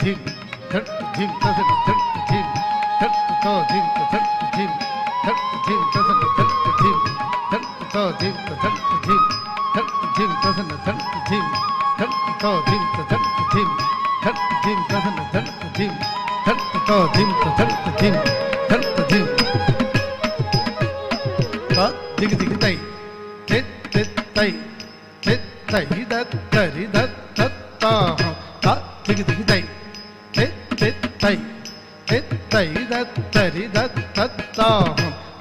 धिम धट धिम तसन धट धिम धट तो धिम धट धिम धट धिम तसन धट धिम धट तो धिम धट धिम धट धिम तसन धट धिम धट तो धिम धट धिम धट धिम तसन धट धिम धट तो धिम धट धिम धट धिम ता दिग दिग तै तित तित तै तित तै दत तरि दत तत ता ता दिग दिग तै तित तित तै तित तै दत तरि दत तत ता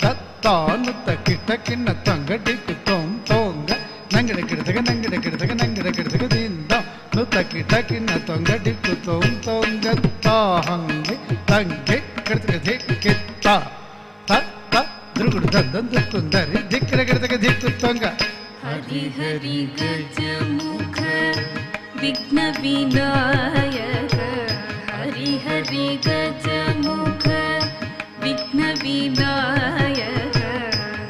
तत ता नुत किट किन्न तंगडि कुतों तोंग नंगड किडतग नंगड किडतग नंगड किडतग दिंद नुत किट किन्न तंगडि कुतों तोंग ता हंगे तंगे किडतग धिक कित्ता ता ता दुर्गुड दंदन दुकुंदरि धिक्कड किडतग धिक तोंग हरि हरि गजमुख विघ्न विनायक हरि हरि गजमुख विघ्न विनायक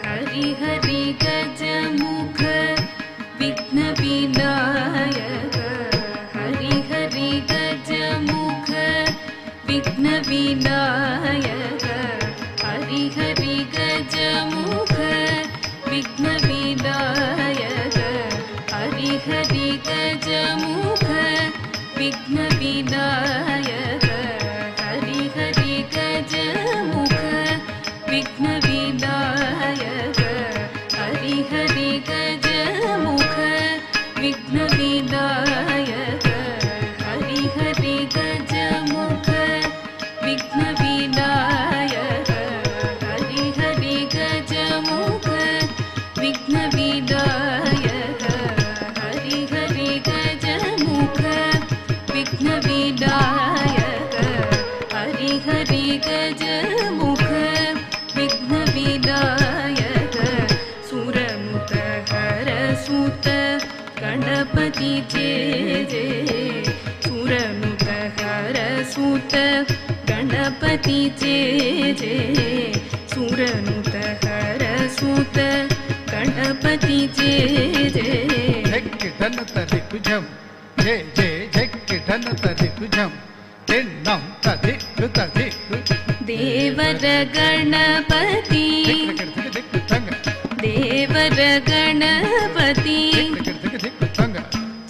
हरि हरि गजमुख विघ्न विनायक हरि हरि गजमुख विघ्न विनायक हरि हरि गजमुख विघ्न विनायक हरि हरि गजमुख विघ्न विनायक हरि हरि गजमुख विघ्न विनायक हरि हरि गजमुख विघ्न विनायक हरि हरि गजमुख विघ्न विनायक हरि हरि गजमुख विघ्न विनायक हरि हरि गजमुख विघ्न विनायक हरि हरि गजमुख विघ्न विनायक सुरनुत हर सुत गणपति जय जय सुरनुत हर सुत गणपति जय जय सुरनुत हर सुत गणपति जय जय झक्किटन तरिकुजम जय जय झक्किटन तरिकुजम तिन्नं तदिक्कु तदिक्कु देवर गणपति देवर गणपति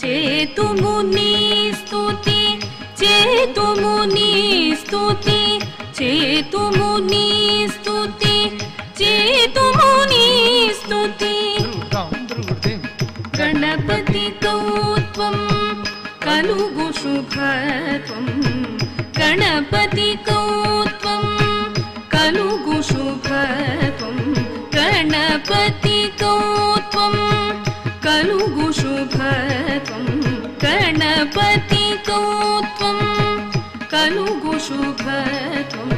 चेतु मुनि स्तुति चेतु मुनि स्तुति चेतु मुनि स्तुति चेतु मुनि स्तुति गणपति कौत्वं कलुगु शुभत्वं गणपति कौत्वं कलुगु शुभत्वं गणपति कौत्वं कलुगु शुभत्वं गणपति कौत्वं कलुगु शुभत्वं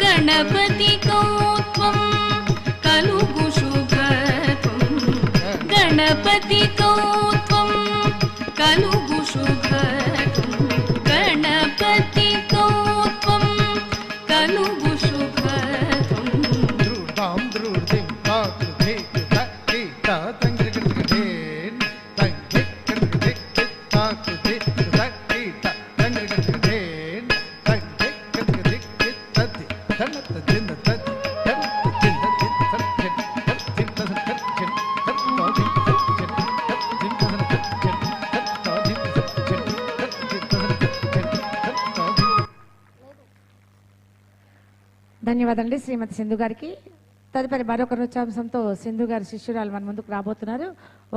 गणपति कौत्वं कलुगु शुभत्वं गणपति कौत्वं कलुगु शुभत्वं गणपति कौत्वं कलुगु शुभत्वं द्रुडां द्रुडिं तातु धेतु तक्की ता तंगिरगिरगिरेन तंगिरगिरगिरगिर तातु धेतु तक्की ता तंगिरगिरगिरेन तंगिरगिरगिरगिर तति तनत दिन तति तनत दिन तति तति दिन तति तति ధన్యవాదాలండి శ్రీమతి సింధు గారికి. తదుపరి మరొక నృత్యాంశంతో సింధు గారి శిష్యురాలు మన ముందుకు రాబోతున్నారు.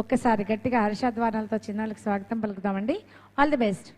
ఒక్కసారి గట్టిగా హర్షధ్వానాలతో చిన్నాలకు స్వాగతం పలుకుదామండి. All the best.